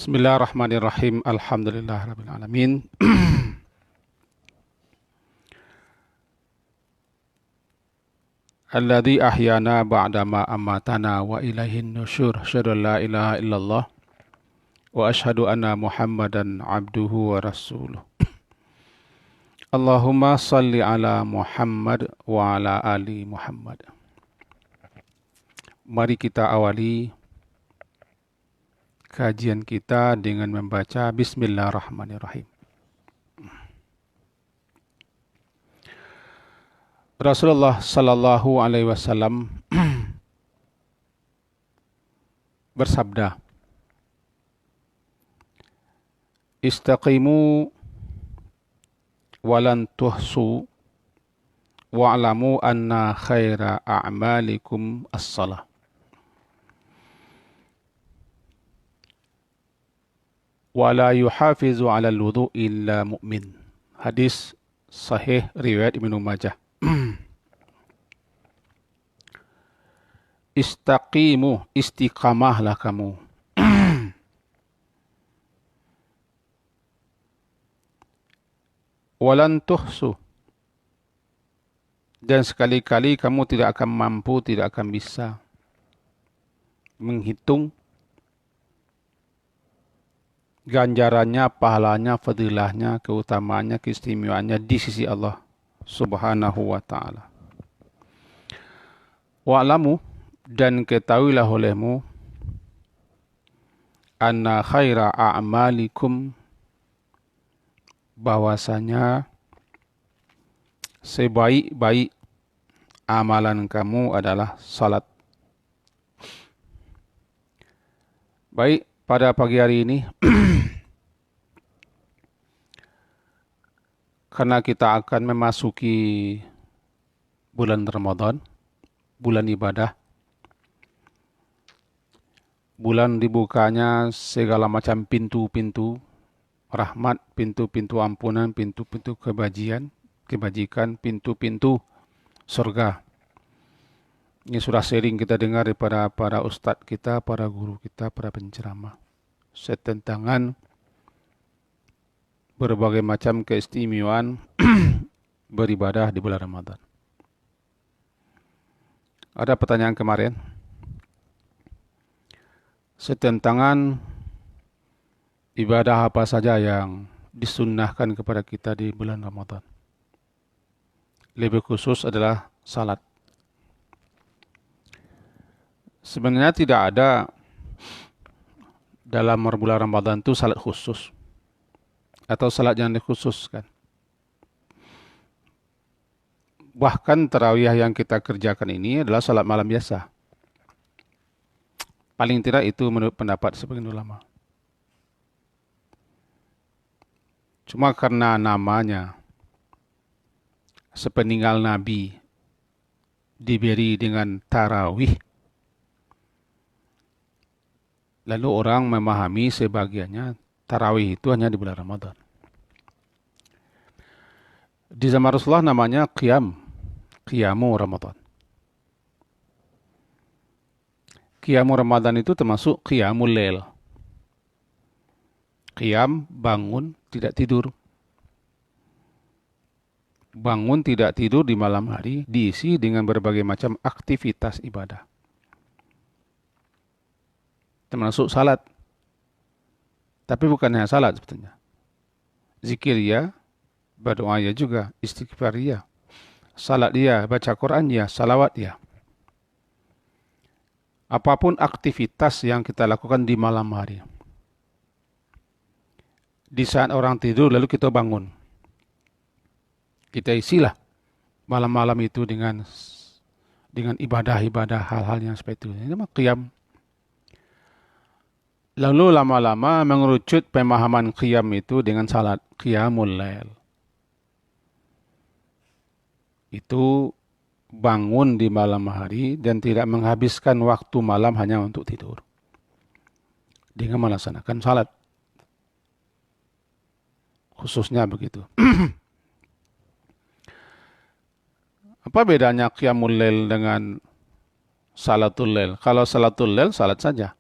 Bismillahirrahmanirrahim. Alhamdulillahirabbil alamin. Alladzi ahyana ba'dama amatana wa ilaihin nusyur. Asyhadu an la ilaha illallah wa asyhadu anna Muhammadan abduhu wa rasuluh. Allahumma salli ala Muhammad wa ala ali Muhammad. Mari kita awali kajian kita dengan membaca Bismillahirrahmanirrahim. Rasulullah sallallahu alaihi wasallam bersabda, "Istaqimu walan tuhsu wa'lamu anna khaira a'malikum as-salah." Wa la yuhafizu 'ala al-wudu' illa mu'min. Hadis sahih riwayat Ibnu Majah. Istaqimu, istiqamahlah kamu. Walan tuhsu, dan sekali-kali kamu tidak akan mampu, tidak akan bisa menghitung ganjarannya, pahalanya, fadilahnya, keutamaannya, keistimewaannya di sisi Allah Subhanahu wa ta'ala. Wa'lamu, dan ketahuilah olehmu, anna khaira a'malikum, bahwasanya sebaik-baik amalan kamu adalah salat. Baik, pada pagi hari ini karena kita akan memasuki bulan Ramadan, bulan ibadah, bulan dibukanya segala macam pintu-pintu rahmat, pintu-pintu ampunan, pintu-pintu kebajikan, pintu-pintu surga. Ini sudah sering kita dengar daripada para ustadz kita, para guru kita, para penceramah. Setentangan berbagai macam keistimewaan beribadah di bulan Ramadan. Ada pertanyaan kemarin, setentangan ibadah apa saja yang disunnahkan kepada kita di bulan Ramadan. Lebih khusus adalah salat. Sebenarnya tidak ada dalam bulan Ramadan itu salat khusus atau salat yang dikhususkan. Bahkan tarawih yang kita kerjakan ini adalah salat malam biasa. Paling tidak itu menurut pendapat sebagian ulama. Cuma karena namanya sepeninggal Nabi diberi dengan tarawih, lalu orang memahami sebagiannya tarawih itu hanya di bulan Ramadan. Di zaman Rasulullah namanya qiyamu Ramadan. Qiyamu Ramadan itu termasuk qiyamul lail. Qiyam, bangun, tidak tidur. Bangun tidak tidur di malam hari diisi dengan berbagai macam aktivitas ibadah. Termasuk salat. Tapi bukan hanya salat sebetulnya. Zikir ya, berdoa ya juga, istighfar ya, salat ya, baca Quran ya, salawat ya. Apapun aktivitas yang kita lakukan di malam hari. Di saat orang tidur lalu kita bangun. Kita isilah malam-malam itu dengan ibadah-ibadah, hal-hal yang seperti itu. Ini namanya qiyam. Lalu lama-lama mengerucut pemahaman qiyam itu dengan salat, qiyamul lail. Itu bangun di malam hari dan tidak menghabiskan waktu malam hanya untuk tidur. Dengan melaksanakan salat. Khususnya begitu. Apa bedanya qiyamul lail dengan salatul lail? Kalau salatul lail, salat saja.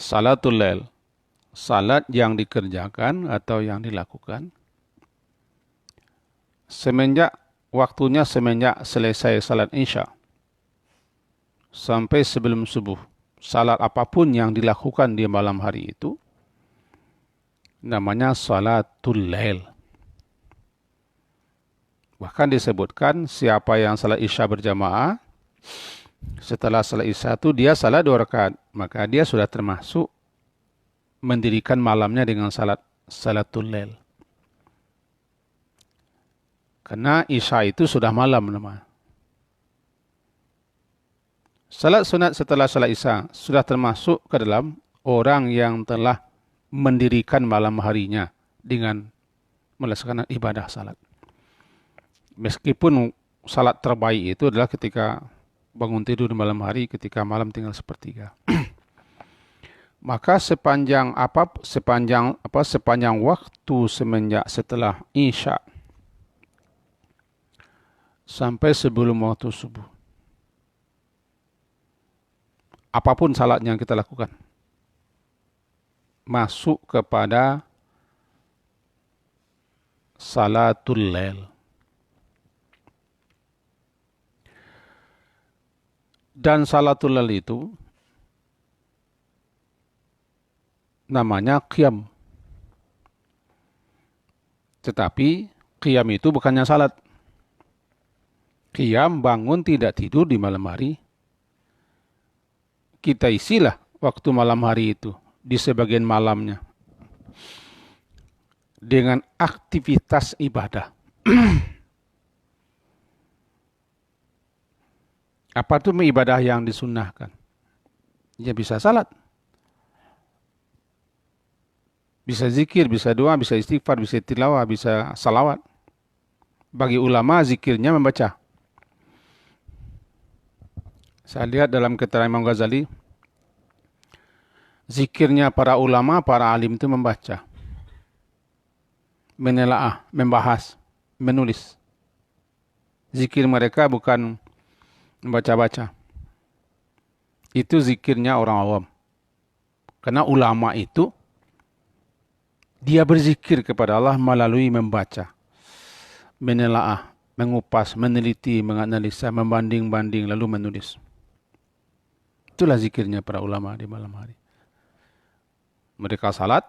salatul lail, salat yang dikerjakan atau yang dilakukan waktunya semenjak selesai salat Isya sampai sebelum subuh. Salat apapun yang dilakukan di malam hari itu namanya salatul lail. Bahkan disebutkan siapa yang salat Isya berjamaah, setelah salat Isya itu dia salat 2 rakaat, maka dia sudah termasuk mendirikan malamnya dengan salatul lail. Karena Isya itu sudah malam namanya. Salat sunat setelah salat Isya sudah termasuk ke dalam orang yang telah mendirikan malam harinya dengan melaksanakan ibadah salat. Meskipun salat terbaik itu adalah ketika bangun tidur di malam hari, ketika malam tinggal sepertiga. Maka sepanjang waktu semenjak setelah Isya sampai sebelum waktu subuh, apapun salat yang kita lakukan masuk kepada salatul lail. Dan salatul lail itu namanya qiyam. Tetapi qiyam itu bukannya salat. Qiyam bangun tidak tidur di malam hari. Kita isilah waktu malam hari itu di sebagian malamnya dengan aktivitas ibadah. Apa itu ibadah yang disunnahkan? Ya bisa salat, bisa zikir, bisa doa, bisa istighfar, bisa tilawah, bisa salawat. Bagi ulama zikirnya membaca. Saya lihat dalam keterangan Imam Ghazali, zikirnya para ulama, para alim itu membaca, menelaah, membahas, menulis. Zikir mereka bukan membaca-baca. Itu zikirnya orang awam. Karena ulama itu, dia berzikir kepada Allah melalui membaca, menelaah, mengupas, meneliti, menganalisa, membanding-banding, lalu menulis. Itulah zikirnya para ulama di malam hari. Mereka salat,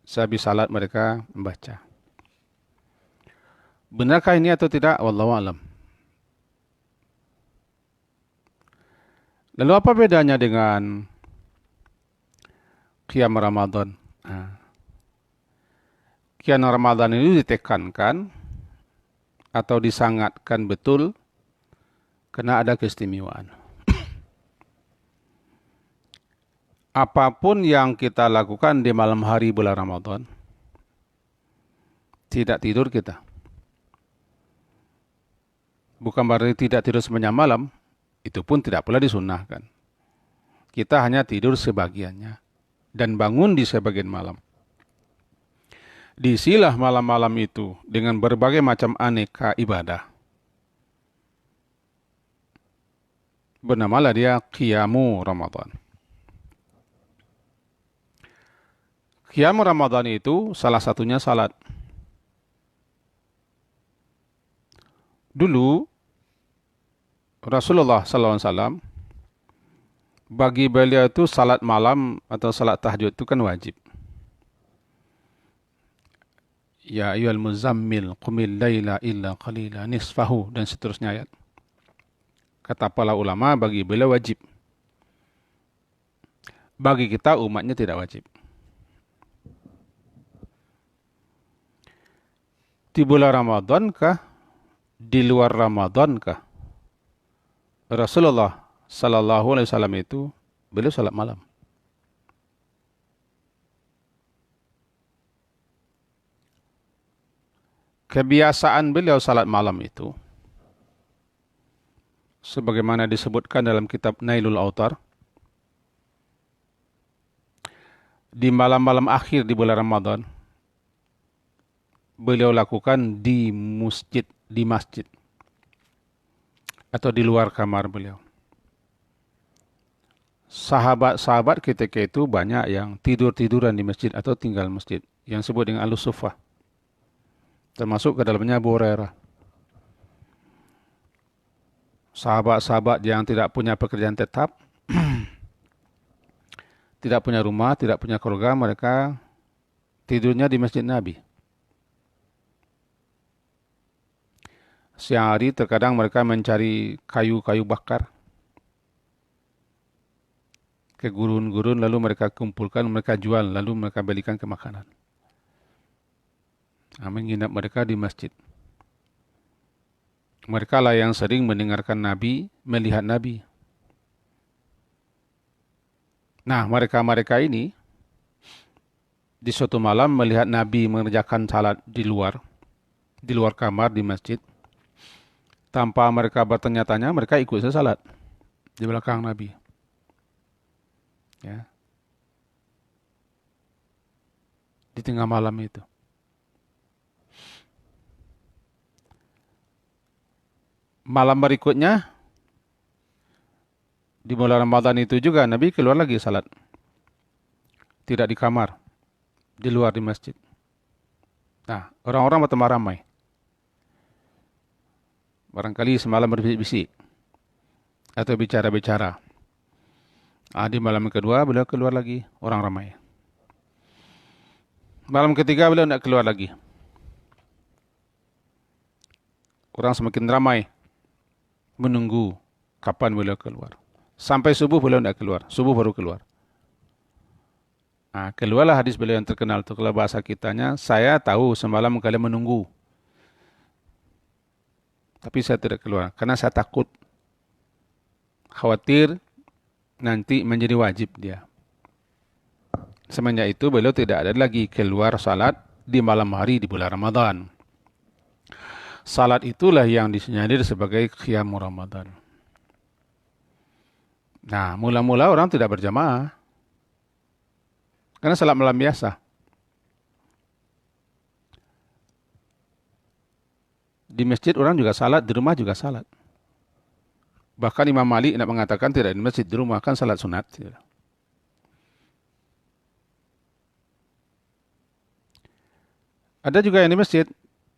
sehabis salat mereka membaca. Benarkah ini atau tidak? Wallahu a'lam. Lalu apa bedanya dengan qiyam Ramadan? Qiyam Ramadan ini ditekankan atau disangatkan betul karena ada keistimewaan. Apapun yang kita lakukan di malam hari bulan Ramadan, tidak tidur kita. Bukan berarti tidak tidur sepanjang malam, itu pun tidak pula disunnahkan. Kita hanya tidur sebagiannya dan bangun di sebagian malam. Diisilah malam-malam itu dengan berbagai macam aneka ibadah. Bernamalah dia Qiyamu Ramadan. Qiyam Ramadan itu salah satunya salat. Dulu Rasulullah SAW, bagi beliau itu salat malam atau salat tahajud itu kan wajib. Ya ayyuhal muzammil qumil laila illa qalila nisfahu dan seterusnya ayat. Kata para ulama bagi beliau wajib. Bagi kita umatnya tidak wajib. Di bulan Ramadan kah? Di luar Ramadan kah? Rasulullah sallallahu alaihi wasallam itu beliau salat malam. Kebiasaan beliau salat malam itu sebagaimana disebutkan dalam kitab Nailul Autar, di malam-malam akhir di bulan Ramadan beliau lakukan di masjid atau di luar kamar beliau. sahabat-sahabat ketika itu banyak yang tidur-tiduran di masjid atau tinggal di masjid, yang disebut dengan Ahlus-Suffah, termasuk ke dalamnya Abu Hurairah. Sahabat-sahabat yang tidak punya pekerjaan tetap, tidak punya rumah, tidak punya keluarga, mereka tidurnya di Masjid Nabi. Siang hari terkadang mereka mencari kayu-kayu bakar ke gurun-gurun, lalu mereka kumpulkan, mereka jual, lalu mereka belikan ke makanan. Menginap mereka di masjid. Mereka lah yang sering mendengarkan Nabi, melihat Nabi. Nah, mereka-mereka ini di suatu malam melihat Nabi mengerjakan salat di luar kamar di masjid. Tanpa mereka bertanya-tanya, mereka ikut salat di belakang Nabi. Ya. Di tengah malam itu. Malam berikutnya, di bulan Ramadan itu juga Nabi keluar lagi salat. Tidak di kamar, di luar di masjid. Nah, orang-orang bertambah ramai. Barangkali semalam berbisik-bisik atau bicara-bicara. Di malam kedua beliau keluar lagi, orang ramai. Malam ketiga beliau tidak keluar lagi. Orang semakin ramai menunggu kapan beliau keluar. Sampai subuh beliau tidak keluar, subuh baru keluar. Keluarlah hadis beliau yang terkenal itu, kalau bahasa kitanya, saya tahu semalam kalian menunggu. Tapi saya tidak keluar, karena saya takut. Khawatir nanti menjadi wajib dia. Semenjak itu beliau tidak ada lagi keluar salat di malam hari di bulan Ramadan. Salat itulah yang disinyalir sebagai qiyamul Ramadan. Nah, mula-mula orang tidak berjamaah. Karena salat malam biasa. Di masjid orang juga salat, di rumah juga salat. Bahkan Imam Malik nak mengatakan tidak di masjid, di rumah kan salat sunat. Ada juga yang di masjid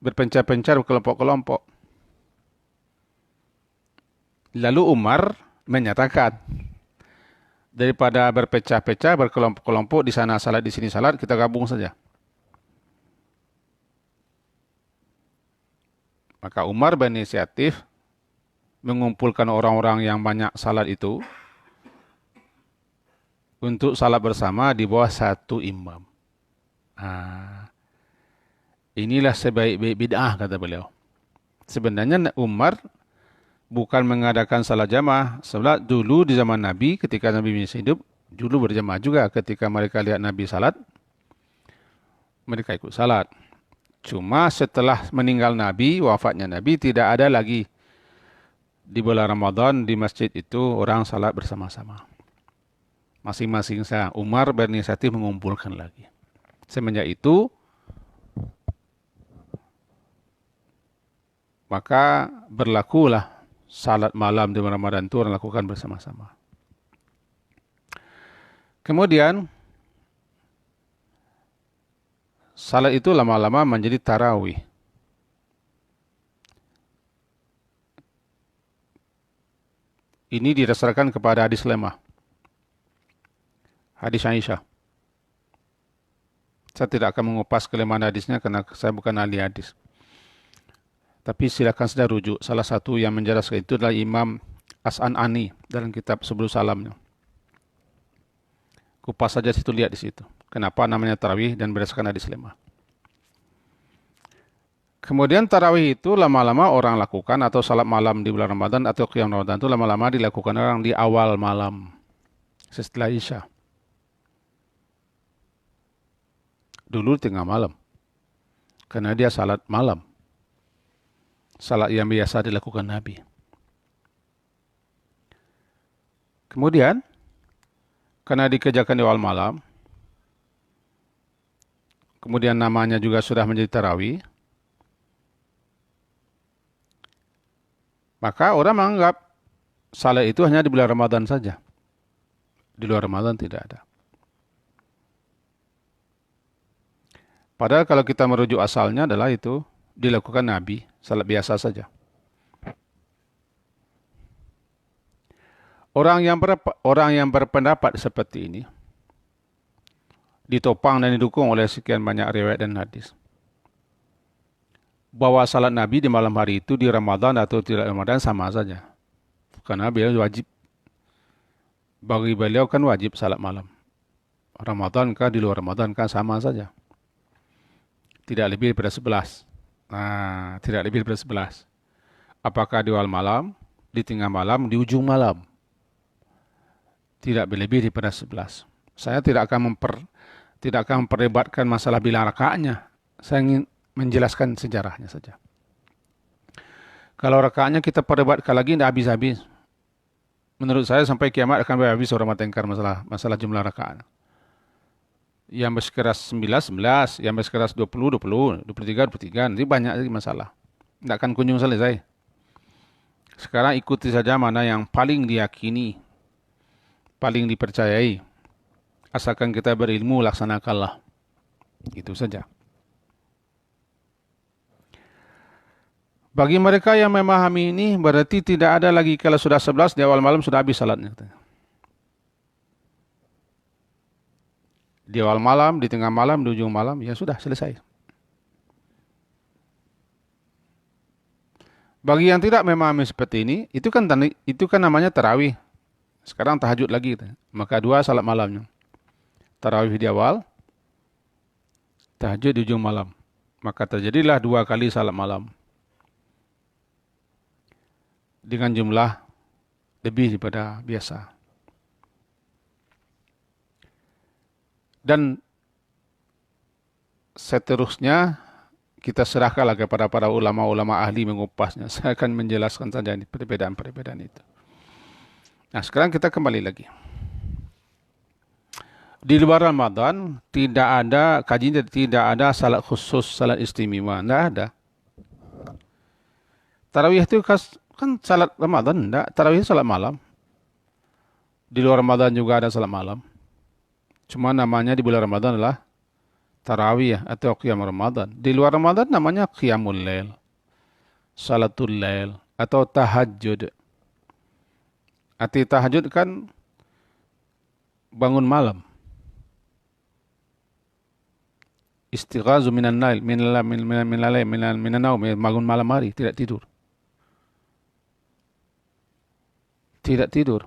berpencar-pencar berkelompok-kelompok. Lalu Umar menyatakan, daripada berpecah-pecah, berkelompok-kelompok, di sana salat, di sini salat, kita gabung saja. Maka Umar berinisiatif mengumpulkan orang-orang yang banyak salat itu untuk salat bersama di bawah satu imam. Inilah sebaik-baik bid'ah, kata beliau. Sebenarnya Umar bukan mengadakan salat jamaah. Sebab dulu di zaman Nabi, ketika Nabi masih hidup, dulu berjamaah juga. Ketika mereka lihat Nabi salat, mereka ikut salat. Cuma setelah meninggal Nabi, wafatnya Nabi, tidak ada lagi di bulan Ramadan di masjid itu orang salat bersama-sama. Masing-masing saya. Umar berinisiatif mengumpulkan lagi. Semenjak itu, maka berlakulah salat malam di Ramadan itu orang lakukan bersama-sama. Kemudian, salat itu lama-lama menjadi tarawih. Ini didasarkan kepada hadis lemah. Hadis Aisyah. Saya tidak akan mengupas kelemahan hadisnya karena saya bukan ahli hadis. Tapi silakan saja rujuk. Salah satu yang menjelaskan itu adalah Imam As-An'ani dalam kitab Subul Salamnya. Kupas saja situ, lihat di situ. Kenapa namanya tarawih dan berdasarkan hadis lemah. Kemudian tarawih itu lama-lama orang lakukan, atau salat malam di bulan Ramadan atau qiyam Ramadan itu lama-lama dilakukan orang di awal malam setelah Isya. Dulu tengah malam. Karena dia salat malam. Salat yang biasa dilakukan Nabi. Kemudian, karena dikerjakan di awal malam, kemudian namanya juga sudah menjadi tarawih, maka orang menganggap salat itu hanya di bulan Ramadan saja. Di luar Ramadan tidak ada. Padahal kalau kita merujuk asalnya adalah itu dilakukan Nabi, salat biasa saja. Orang yang berpendapat seperti ini ditopang dan didukung oleh sekian banyak riwayat dan hadis. Bahwa salat Nabi di malam hari itu di Ramadan atau tidak Ramadan sama saja. Karena beliau wajib. Bagi beliau kan wajib salat malam. Ramadan kah di luar Ramadan kah sama saja. Tidak lebih daripada 11. Nah, tidak lebih daripada 11. Apakah di awal malam, di tengah malam, di ujung malam. Tidak lebih daripada 11. Saya tidak akan memperdebatkan masalah bilang rakaatnya. Saya ingin menjelaskan sejarahnya saja. Kalau rakaatnya kita perdebatkan lagi tidak habis-habis. Menurut saya sampai kiamat akan habis orang bertengkar masalah jumlah rakaat. Yang bersikeras 11, 11, yang bersikeras 20, 20, 23, 23. Nanti banyak lagi masalah. Tidak akan kunjung selesai. Sekarang ikuti saja mana yang paling diyakini, paling dipercayai. Asalkan kita berilmu, laksanakanlah. Itu saja. Bagi mereka yang memahami ini, berarti tidak ada lagi kalau sudah 11 di awal malam sudah habis salatnya. Di awal malam, di tengah malam, di ujung malam, ya sudah selesai. Bagi yang tidak memahami seperti ini, itu kan namanya tarawih. Sekarang tahajud lagi. Maka 2 salat malamnya. Tarawih di awal, tahajud di ujung malam. Maka terjadilah 2 kali salat malam. Dengan jumlah lebih daripada biasa. Dan seterusnya kita serahkanlah kepada para ulama-ulama ahli mengupasnya. Saya akan menjelaskan saja perbedaan-perbedaan itu. Nah, sekarang kita kembali lagi. Di luar Ramadan tidak ada kajian, tidak ada salat khusus, salat istimewa, tidak ada. Tarawih itu kan salat Ramadan, enggak. Tarawih itu salat malam. Di luar Ramadan juga ada salat malam. Cuma namanya di bulan Ramadan adalah tarawih atau qiyam Ramadan. Di luar Ramadan namanya qiyamul lail, salatul lail atau tahajud. Arti tahajud kan bangun malam. Istighazu minan nail, minan naum, bangun malam hari, tidak tidur. Tidak tidur.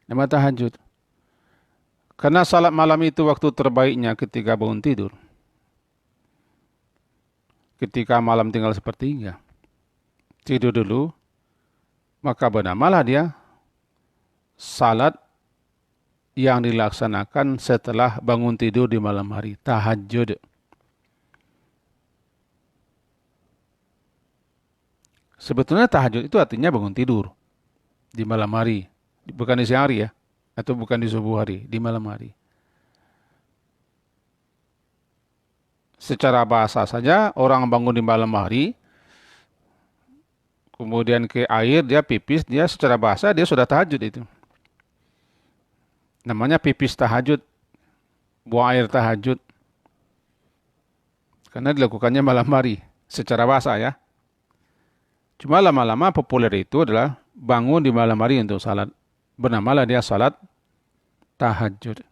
Nama tahajud. Karena salat malam itu waktu terbaiknya ketika bangun tidur. Ketika malam tinggal sepertiga. Tidur dulu. Maka bernamalah dia salat yang dilaksanakan setelah bangun tidur di malam hari. Tahajud. Sebetulnya tahajud itu artinya bangun tidur di malam hari. Bukan di siang hari ya. Atau bukan di subuh hari, di malam hari. Secara bahasa saja, orang bangun di malam hari, kemudian ke air, dia pipis, dia secara bahasa, dia sudah tahajud itu. Namanya pipis tahajud, buang air tahajud. Karena dilakukannya malam hari, secara bahasa ya. Cuma lama-lama populer itu adalah bangun di malam hari untuk salat. Bernamalah dia salat tahajud.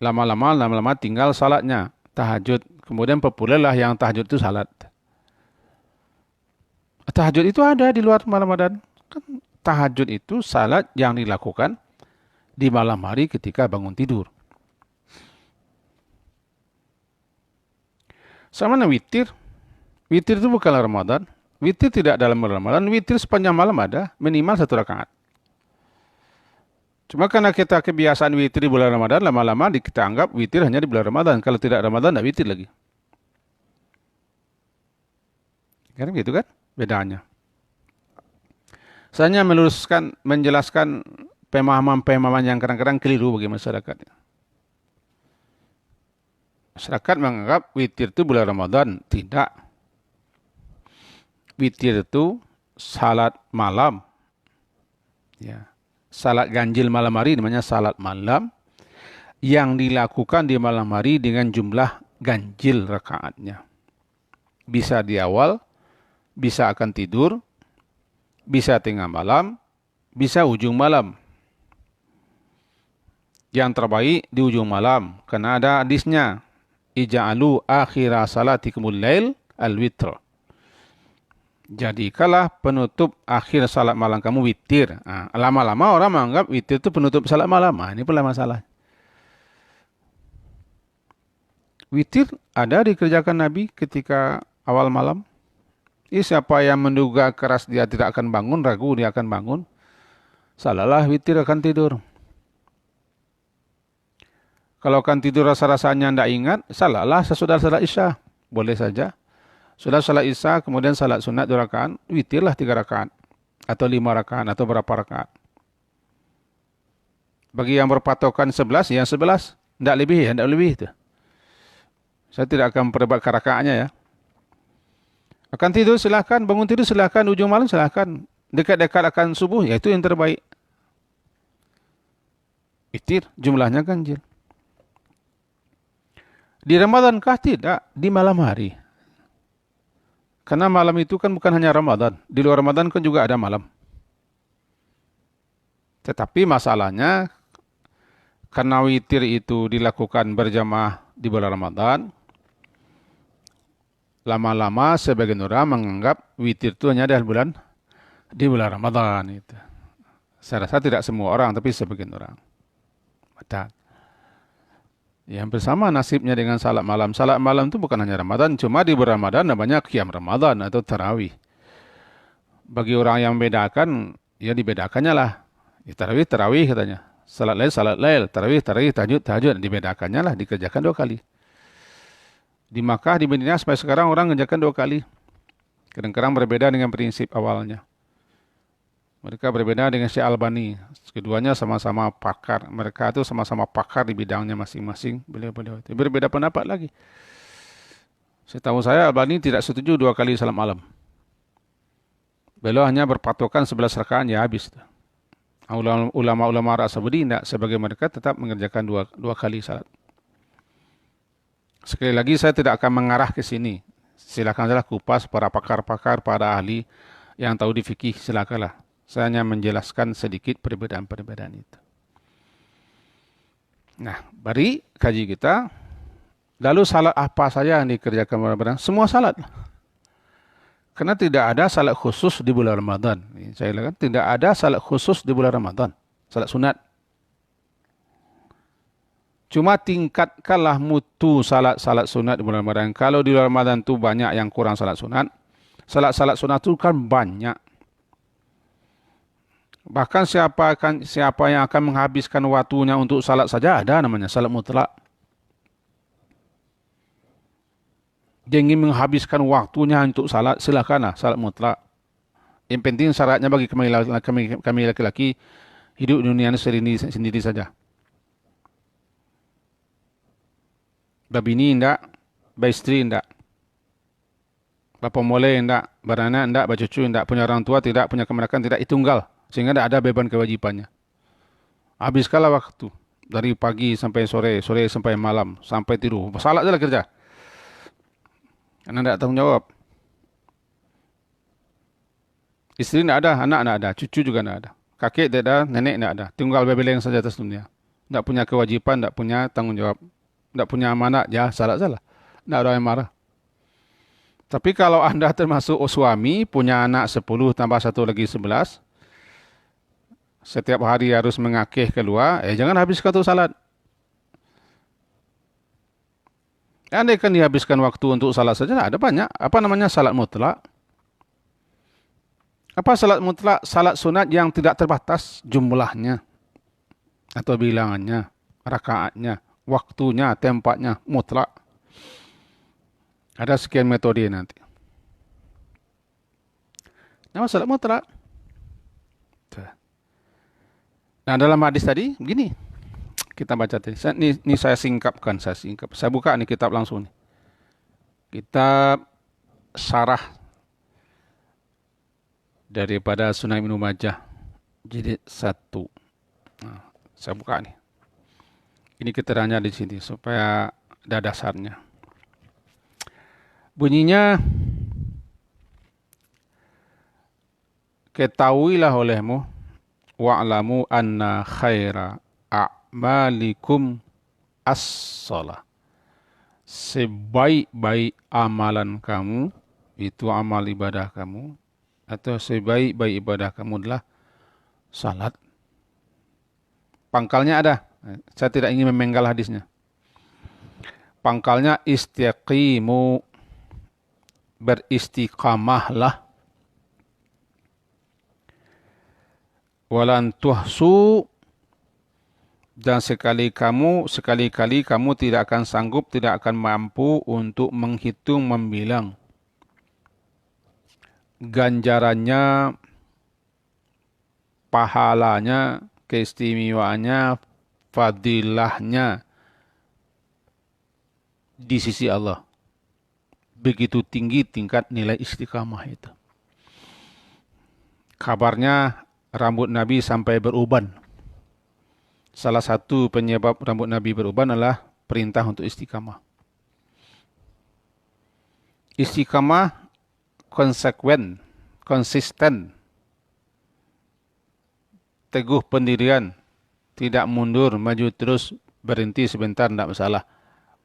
Lama-lama tinggal salatnya tahajud. Kemudian populerlah yang tahajud itu salat. Tahajud itu ada di luar Ramadan. Kan tahajud itu salat yang dilakukan di malam hari ketika bangun tidur. Sama dengan witir. Witir itu bukanlah Ramadan. Witir tidak dalam Ramadan. Witir sepanjang malam ada minimal 1 rakaat. Cuma karena kita kebiasaan witir di bulan Ramadan, lama-lama kita anggap witir hanya di bulan Ramadan. Kalau tidak Ramadan, tidak witir lagi. Kan begitu kan? Bedanya. Saya hanya menjelaskan pemahaman-pemahaman yang kadang-kadang keliru bagi masyarakat. Masyarakat menganggap witir itu bulan Ramadan. Tidak. Witir itu salat malam. Ya. salat ganjil malam hari namanya salat malam yang dilakukan di malam hari dengan jumlah ganjil rakaatnya. Bisa di awal, bisa akan tidur, bisa tengah malam, bisa ujung malam. Yang terbaik di ujung malam, karena ada hadisnya, ija'alu akhira salatikumul lail al-witr. Jadikanlah penutup akhir salat malam kamu witir. Lama-lama orang menganggap witir itu penutup salat malam. Ini pula masalah. Witir ada dikerjakan Nabi ketika awal malam. Siapa yang menduga keras dia tidak akan bangun, ragu dia akan bangun, salahlah witir akan tidur. Kalau akan tidur rasa-rasanya tidak ingat, salahlah sesudah salat Isya. Boleh saja. Sudah salat Isya, kemudian salat sunat 2 rakaat, witirlah 3 rakaat. Atau 5 rakaat, atau berapa rakaat. Bagi yang berpatokan 11, ya 11. Tidak lebih ya, tidak lebih itu. Saya tidak akan memperdebatkan rakaatnya ya. Akan tidur silahkan, bangun tidur silahkan, ujung malam silahkan. Dekat-dekat akan subuh, ya itu yang terbaik. Witir, jumlahnya ganjil. Di Ramadan kah? Tidak, di malam hari. Karena malam itu kan bukan hanya Ramadan. Di luar Ramadan kan juga ada malam. Tetapi masalahnya, karena witir itu dilakukan berjamaah di bulan Ramadan, lama-lama sebagian orang menganggap witir itu hanya di bulan Ramadan. Itu. Saya rasa tidak semua orang, tapi sebagian orang. Betul. Yang bersama nasibnya dengan salat malam. Salat malam itu bukan hanya Ramadan, cuma di bulan Ramadan namanya qiyam Ramadan atau tarawih. Bagi orang yang membedakan, ya dibedakannya lah. Ya, tarawih katanya. Salat lail, tarawih, tahajud, dibedakannya lah, dikerjakan 2 kali. Di Makkah, di Madinah sampai sekarang orang mengerjakan 2 kali. Kadang-kadang berbeda dengan prinsip awalnya. Mereka berbeda dengan Syekh Albani. Keduanya sama-sama pakar. Mereka itu sama-sama pakar di bidangnya masing-masing. Beliau-beliau itu berbeda pendapat lagi. Setahu saya Albani tidak setuju 2 kali salat malam. Beliau hanya berpatokan 11 rakaat ya habis. Ulama-ulama Arab Saudi tidak, sebagai mereka tetap mengerjakan dua kali salat. Sekali lagi saya tidak akan mengarah ke sini. Silakan saja kupas para pakar-pakar, para ahli yang tahu di fikih, silakanlah. Saya hanya menjelaskan sedikit perbedaan-perbedaan itu. Nah, bari kaji kita. Lalu salat apa saja yang dikerjakan benar-benar? Semua salat. Karena tidak ada salat khusus di bulan Ramadan. Saya katakan tidak ada salat khusus di bulan Ramadan. Salat sunat. Cuma tingkatkanlah mutu salat-salat sunat di bulan Ramadan. Kalau di bulan Ramadan itu banyak yang kurang salat sunat. Salat-salat sunat itu kan banyak. Bahkan siapa yang akan menghabiskan waktunya untuk salat saja ada namanya salat mutlak. Dia ingin menghabiskan waktunya untuk salat, silakanlah salat mutlak. Yang penting syaratnya bagi kami laki-laki hidup di dunia ini sendiri saja. Babini tidak, istri tidak. Bapa mole tidak, beranak tidak, cucu tidak, punya orang tua tidak, punya kemenakan tidak, itu tunggal. Sehingga tidak ada beban kewajibannya. Habiskanlah waktu. Dari pagi sampai sore, sore sampai malam, sampai tidur. Salat saja kerja. Karena tidak tanggung jawab. Istri tidak ada, anak tidak ada, cucu juga tidak ada. Kakek tidak ada, nenek tidak ada. Tunggal bebeleng saja atas dunia. Tidak punya kewajiban, tidak punya tanggung jawab. Tidak punya amanat, ya salat salah. Tidak ada yang marah. Tapi kalau anda termasuk suami, punya anak 10 tambah 1 lagi 11, setiap hari harus mengakeh keluar, jangan habiskan untuk salat. Andai kan dihabiskan waktu untuk salat saja, ada banyak. Apa namanya salat mutlak? Apa salat mutlak? Salat sunat yang tidak terbatas jumlahnya atau bilangannya, rakaatnya, waktunya, tempatnya, mutlak. Ada sekian metode nanti. Nama salat mutlak. Nah, dalam hadis tadi, begini. Kita baca tadi. Ini saya singkapkan. Saya buka nih kitab langsung. Kitab Syarah daripada Sunan Ibnu Majah. Jilid 1. Nah, saya buka nih. Ini keterangannya di sini supaya ada dasarnya. Bunyinya, ketahuilah olehmu, wa'lamu anna khaira a'malikum as-salah. Sebaik-baik amalan kamu, itu amal ibadah kamu, atau sebaik-baik ibadah kamu adalah salat. Pangkalnya ada. Saya tidak ingin memenggal hadisnya. Pangkalnya istiqimu, beristiqamahlah. Walan tuhsu, dan sekali-kali kamu tidak akan sanggup, tidak akan mampu untuk menghitung, membilang ganjarannya, pahalanya, keistimewaannya, fadilahnya di sisi Allah. Begitu tinggi tingkat nilai istiqamah itu. Kabarnya rambut Nabi sampai beruban. Salah satu penyebab rambut Nabi beruban adalah perintah untuk istiqamah. Istiqamah konsekuen, konsisten, teguh pendirian, tidak mundur, maju terus, berhenti sebentar, tidak masalah.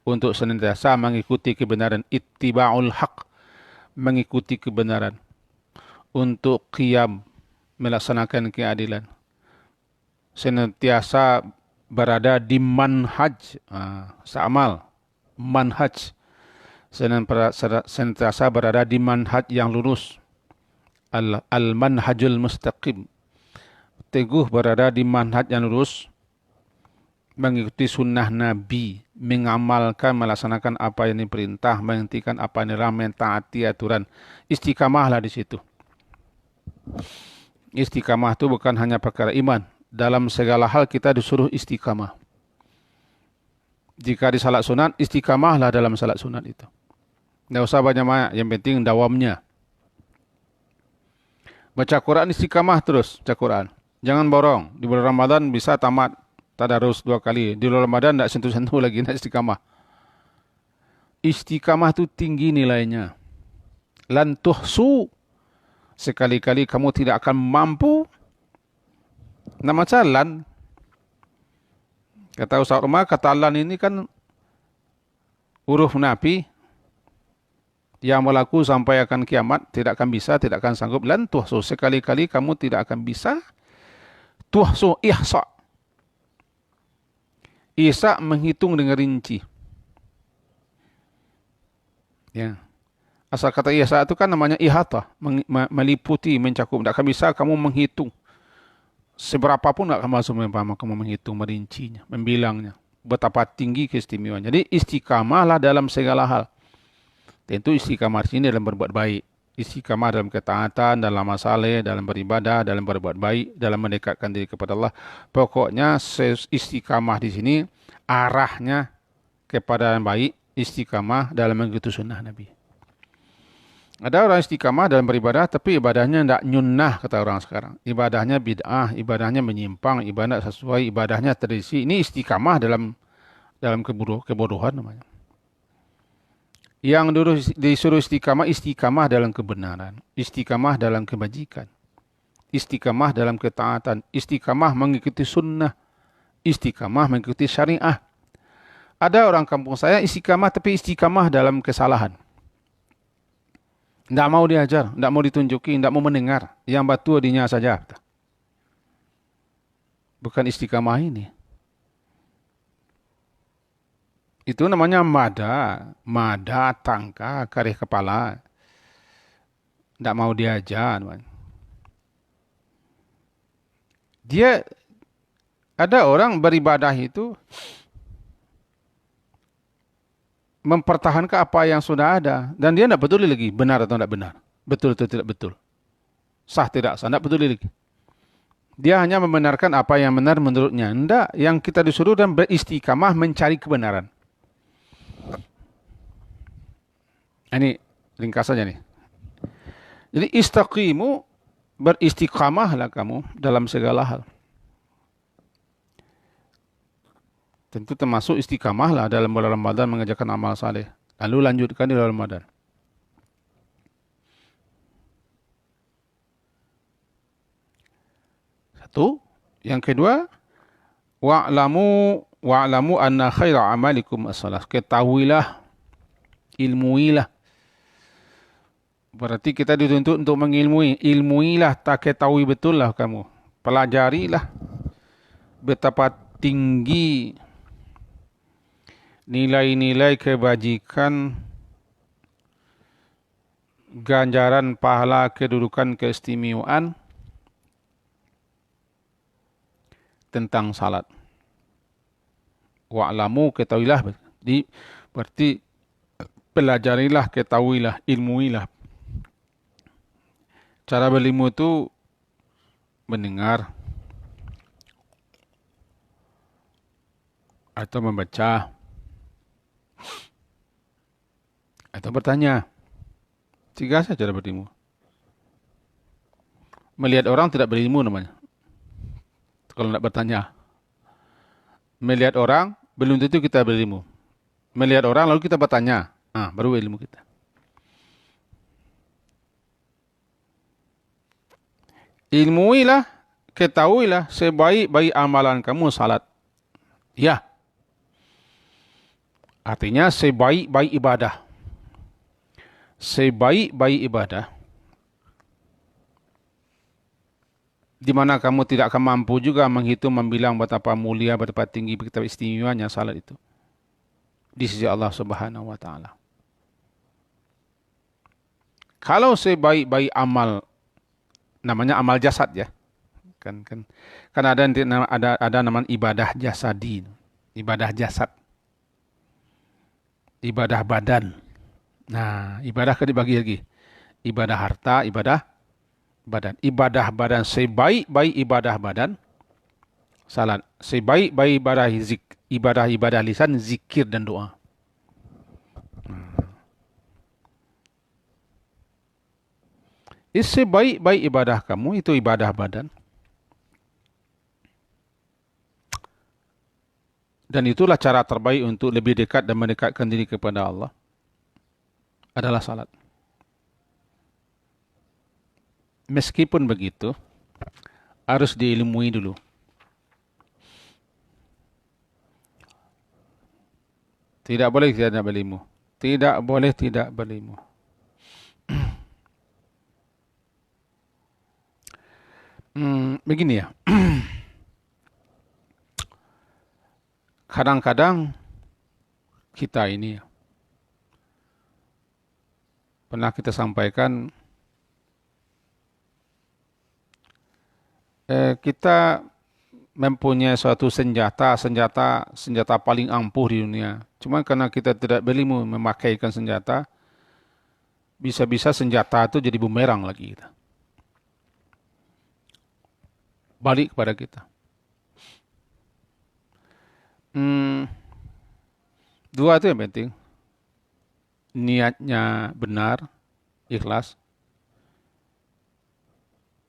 Untuk senantiasa mengikuti kebenaran, ittiba'ul haq, mengikuti kebenaran. Untuk qiyam, melaksanakan keadilan. Senantiasa berada di manhaj, sa'amal, manhaj. Senantiasa berada di manhaj yang lurus. Al-manhajul mustaqim. Teguh berada di manhaj yang lurus, mengikuti sunnah Nabi, mengamalkan, melaksanakan apa yang diperintah, menghentikan apa yang dilarang, mentaati aturan. Istiqamahlah di situ. Istiqamah itu bukan hanya perkara iman. Dalam segala hal kita disuruh istiqamah. Jika di salat sunat, istiqamahlah dalam salat sunat itu. Tidak usah banyak-banyak, yang penting dawamnya. Baca Quran istiqamah terus, baca Quran. Jangan borong. Di bulan Ramadan bisa tamat tadarus 2 kali. Di bulan Ramadan tidak sentuh-sentuh lagi, tidak istiqamah. Istiqamah itu tinggi nilainya. Lan tuhsu, sekali-kali kamu tidak akan mampu. Nama lan. Kata Ustaz Umar, kata lan ini kan huruf nafi yang berlaku sampai akan kiamat, tidak akan bisa, tidak akan sanggup. Lan tuhsu, sekali-kali kamu tidak akan bisa. Tuhsu ihsa. Ihsa menghitung dengan rinci. Ya. Asal kata ihsa itu kan namanya ihata, meliputi, mencakup. Tidak akan bisa kamu menghitung. Seberapapun tidak akan masuk kamu menghitung, merincinya, membilangnya. Betapa tinggi keistimewaan. Jadi istiqamahlah dalam segala hal. Tentu istiqamah di sini dalam berbuat baik. Istiqamah dalam ketaatan, dalam masalah, dalam beribadah, dalam berbuat baik, dalam mendekatkan diri kepada Allah. Pokoknya istiqamah di sini arahnya kepada yang baik, istiqamah dalam mengikuti sunnah Nabi. Ada orang istiqamah dalam beribadah, tapi ibadahnya tidak nyunnah, kata orang sekarang. Ibadahnya bid'ah, ibadahnya menyimpang, ibadah sesuai, ibadahnya tradisi. Ini istiqamah dalam kebodohan namanya. Yang disuruh istiqamah dalam kebenaran, istiqamah dalam kebajikan, istiqamah dalam ketaatan, istiqamah mengikuti sunnah, istiqamah mengikuti syariah. Ada orang kampung saya istiqamah, tapi istiqamah dalam kesalahan. Tidak mau diajar, tidak mau ditunjuki, tidak mau mendengar. Yang batu dinya saja. Bukan istiqamah ini. Itu namanya mada tangka, karih kepala. Tidak mau diajar. Dia, ada orang beribadah itu mempertahankan apa yang sudah ada. Dan dia tidak peduli lagi benar atau tidak benar. Betul atau tidak betul. Sah tidak sah, tidak peduli lagi. Dia hanya membenarkan apa yang benar menurutnya. Tidak, yang kita disuruh dan beristiqamah mencari kebenaran. Ini ringkasannya nih. Jadi istaqimu, beristiqamahlah kamu dalam segala hal. tentu termasuk istiqamahlah dalam bulan Ramadan mengerjakan amal saleh. Lalu lanjutkan di bulan Ramadan. Satu. Yang kedua, wa'lamu anna khaira amalikum as-salah. Ketahuilah, ilmuilah. Berarti kita dituntut untuk mengilmui. Ilmuilah, tak ketahui betul lah kamu. Pelajarilah betapa tinggi nilai-nilai kebajikan, ganjaran, pahala, kedudukan, keistimewaan tentang salat. Wa'lamu, ketahuilah. Berarti pelajarilah, ketahuilah, ilmuilah. Cara berilmu itu mendengar atau membaca atau bertanya. 3 saja cara berilmu. Melihat orang tidak berilmu namanya. Kalau tidak bertanya. Melihat orang belum tentu kita berilmu. Melihat orang lalu kita bertanya. Baru ilmu kita. Ilmuilah, ketahuilah sebaik-baik amalan kamu salat. Ya. Artinya sebaik-baik ibadah. Sebaik-baik ibadah. Di mana kamu tidak akan mampu juga menghitung, membilang betapa mulia, betapa tinggi, betapa istimewanya salat itu. Di sisi Allah Subhanahu wa Ta'ala. Kalau sebaik-baik amal, namanya amal jasad ya. Kan ada namanya ibadah jasadi. Ibadah jasad. Ibadah badan. Nah, ibadah kan dibagi lagi. Ibadah harta, ibadah badan. Ibadah badan, sebaik-baik ibadah badan, salat. Sebaik-baik ibadah lisan, zikir dan doa. Sebaik-baik ibadah kamu itu ibadah badan. Dan itulah cara terbaik untuk lebih dekat dan mendekatkan diri kepada Allah. Adalah salat. Meskipun begitu, harus diilmui dulu. Tidak boleh tidak berilmu. Tidak boleh tidak berilmu. Begini ya. Kadang-kadang kita ini pernah kita sampaikan, kita mempunyai suatu senjata paling ampuh di dunia. Cuma karena kita tidak berilmu memakaikan senjata, bisa-bisa senjata itu jadi bumerang lagi kita. Balik kepada kita. Dua itu yang penting. Niatnya benar, ikhlas,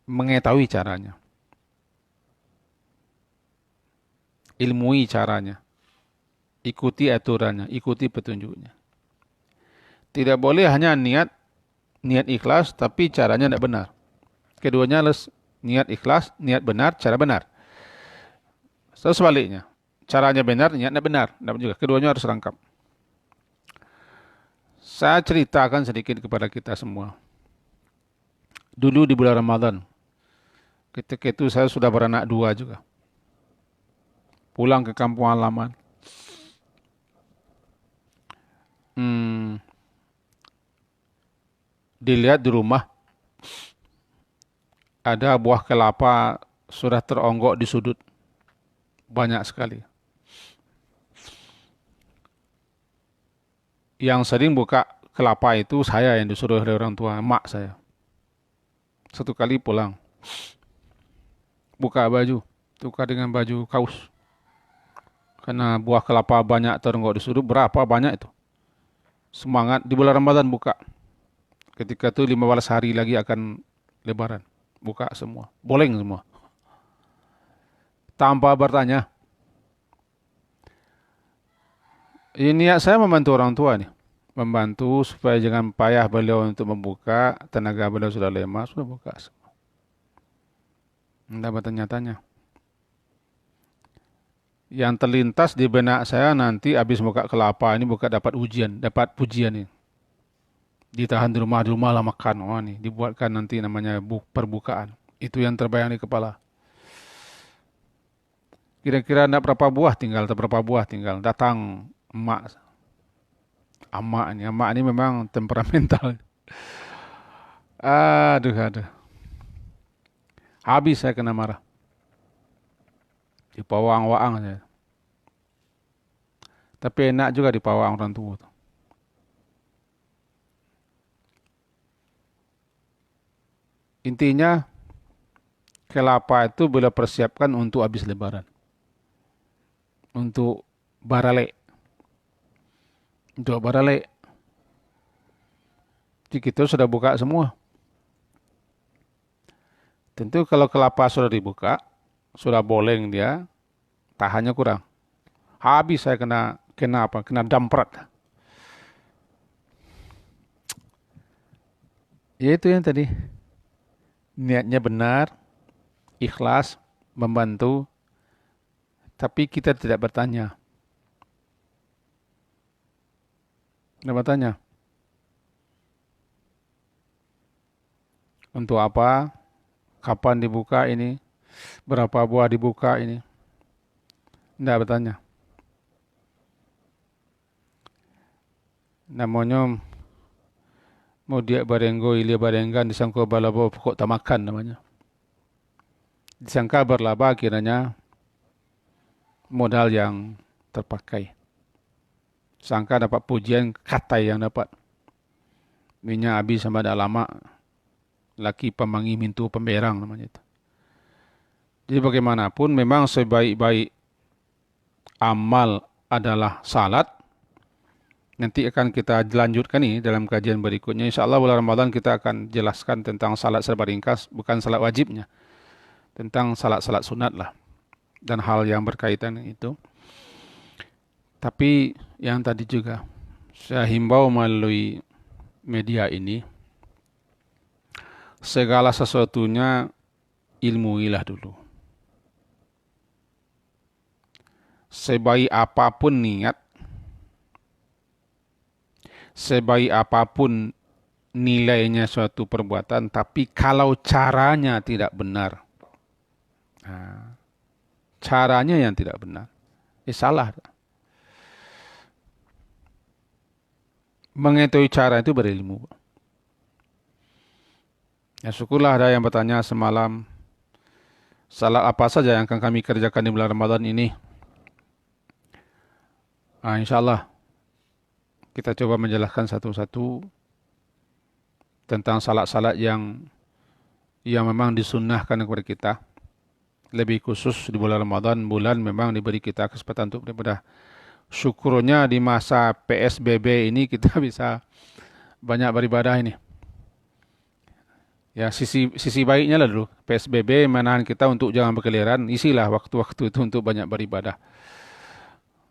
mengetahui caranya, ilmui caranya, ikuti aturannya, ikuti petunjuknya. Tidak boleh hanya niat ikhlas tapi caranya tidak benar. Keduanya harus niat ikhlas, niat benar, cara benar. Sebaliknya, caranya benar, niatnya benar, dapat juga. Keduanya harus rangkap. Saya ceritakan sedikit kepada kita semua. Dulu di bulan Ramadan, ketika itu saya sudah beranak 2 juga. Pulang ke kampung halaman. Dilihat di rumah, ada buah kelapa sudah teronggok di sudut. Banyak sekali. Yang sering buka kelapa itu saya yang disuruh oleh orang tua, mak saya. Satu kali pulang, buka baju, tukar dengan baju kaus. Karena buah kelapa banyak teronggok di sudut, berapa banyak itu. Semangat di bulan Ramadan buka. Ketika itu 15 hari lagi akan lebaran. Buka semua, boleng semua. Tanpa bertanya. Ini niat saya membantu orang tua nih. Membantu supaya jangan payah beliau untuk membuka, tenaga beliau sudah lemah, sudah buka. Tidak bertanya-tanya. Yang terlintas di benak saya nanti habis buka kelapa ini buka dapat ujian, dapat pujian ini. Ditahan di rumah lah makan. Wah nih, dibuatkan nanti namanya perbukaan. Itu yang terbayang di kepala. Kira-kira tidak berapa buah tinggal. Datang emak, emak ini memang temperamental. Aduh, aduh. Habis saya kena marah. Dipawang-wang saya. Tapi enak juga dipawang orang tua. Intinya, kelapa itu boleh persiapkan untuk habis lebaran. Untuk barale. Untuk barale. Jadi kita sudah buka semua. Tentu kalau kelapa sudah dibuka, sudah boleng dia, tahannya kurang. Habis saya kena apa? Kena damprat. Ya itu yang tadi. Niatnya benar, ikhlas, membantu, tapi kita tidak bertanya. Tidak bertanya. Untuk apa? Kapan dibuka ini? Berapa buah dibuka ini? Tidak bertanya. Namanya mau dia barenggo ilia barenggan disangka balabo pokok tamakan namanya. Disangka berlaba kiranya modal yang terpakai. Sangka dapat pujian katai yang dapat. Minyak habis sama dah lama. Laki pemangi mintu pemberang namanya itu. Jadi bagaimanapun memang sebaik-baik amal adalah salat. Nanti akan kita lanjutkan ini dalam kajian berikutnya. InsyaAllah bulan Ramadan kita akan jelaskan tentang salat serba ringkas. Bukan salat wajibnya. Tentang salat-salat sunat lah. Dan hal yang berkaitan itu. Tapi yang tadi juga. Saya himbau melalui media ini. Segala sesuatunya ilmuilah dulu. Sebaik apapun niat, sebaik apapun nilainya suatu perbuatan, tapi kalau caranya tidak benar, caranya yang tidak benar, salah. Mengetahui cara itu berilmu. Ya syukurlah ada yang bertanya semalam, salat apa saja yang akan kami kerjakan di bulan Ramadan ini. InsyaAllah kita coba menjelaskan satu-satu tentang salat-salat yang memang disunnahkan kepada kita. Lebih khusus di bulan Ramadan, bulan memang diberi kita kesempatan untuk beribadah. Syukurnya di masa PSBB ini kita bisa banyak beribadah ini. Ya sisi baiknya lah dulu. PSBB menahan kita untuk jangan berkeliaran. Isilah waktu-waktu itu untuk banyak beribadah.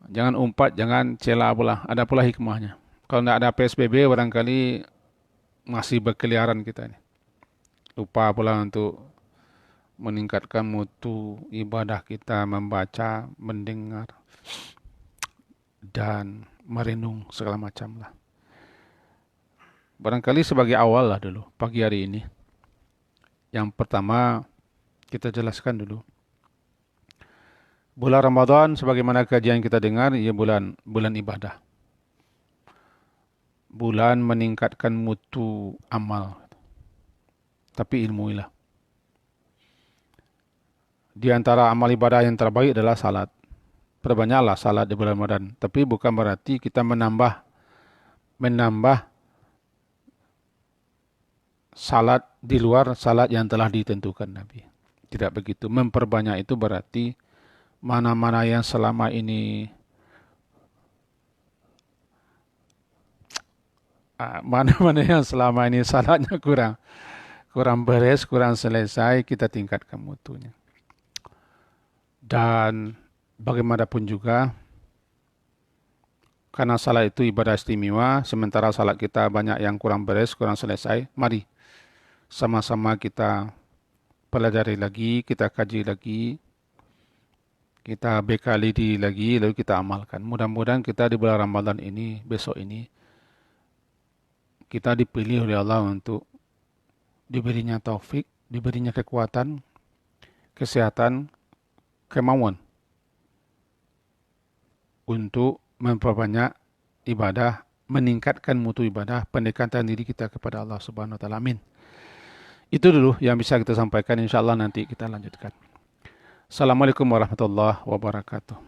Jangan umpat, jangan cela pula. Ada pula hikmahnya. Kalau tidak ada PSBB barangkali masih berkeliaran kita ini. Lupa pula untuk meningkatkan mutu ibadah kita, membaca, mendengar, dan merenung segala macam lah. Barangkali sebagai awal lah dulu pagi hari ini. Yang pertama kita jelaskan dulu. Bulan Ramadan sebagaimana kajian kita dengar, ia bulan ibadah. Bulan meningkatkan mutu amal. Tapi ilmuilah. Di antara amal ibadah yang terbaik adalah salat. Perbanyaklah salat di bulan Ramadan. Tapi bukan berarti kita menambah salat di luar salat yang telah ditentukan Nabi. Tidak begitu. Memperbanyak itu berarti mana-mana yang selama ini salatnya kurang beres, kurang selesai, kita tingkatkan mutunya. Dan bagaimanapun juga Karena salat itu ibadah istimewa, sementara salat kita banyak yang kurang beres, kurang selesai. Mari sama-sama kita pelajari lagi, kita kaji lagi, kita bekali diri lagi, lalu kita amalkan. Mudah-mudahan kita di bulan Ramadan ini, besok ini, kita dipilih oleh Allah untuk diberinya taufik, diberinya kekuatan, kesehatan, kemauan untuk memperbanyak ibadah, meningkatkan mutu ibadah, pendekatan diri kita kepada Allah Subhanahu wa taala. Amin. Itu dulu yang bisa kita sampaikan, insyaallah nanti kita lanjutkan. Assalamualaikum warahmatullahi wabarakatuh.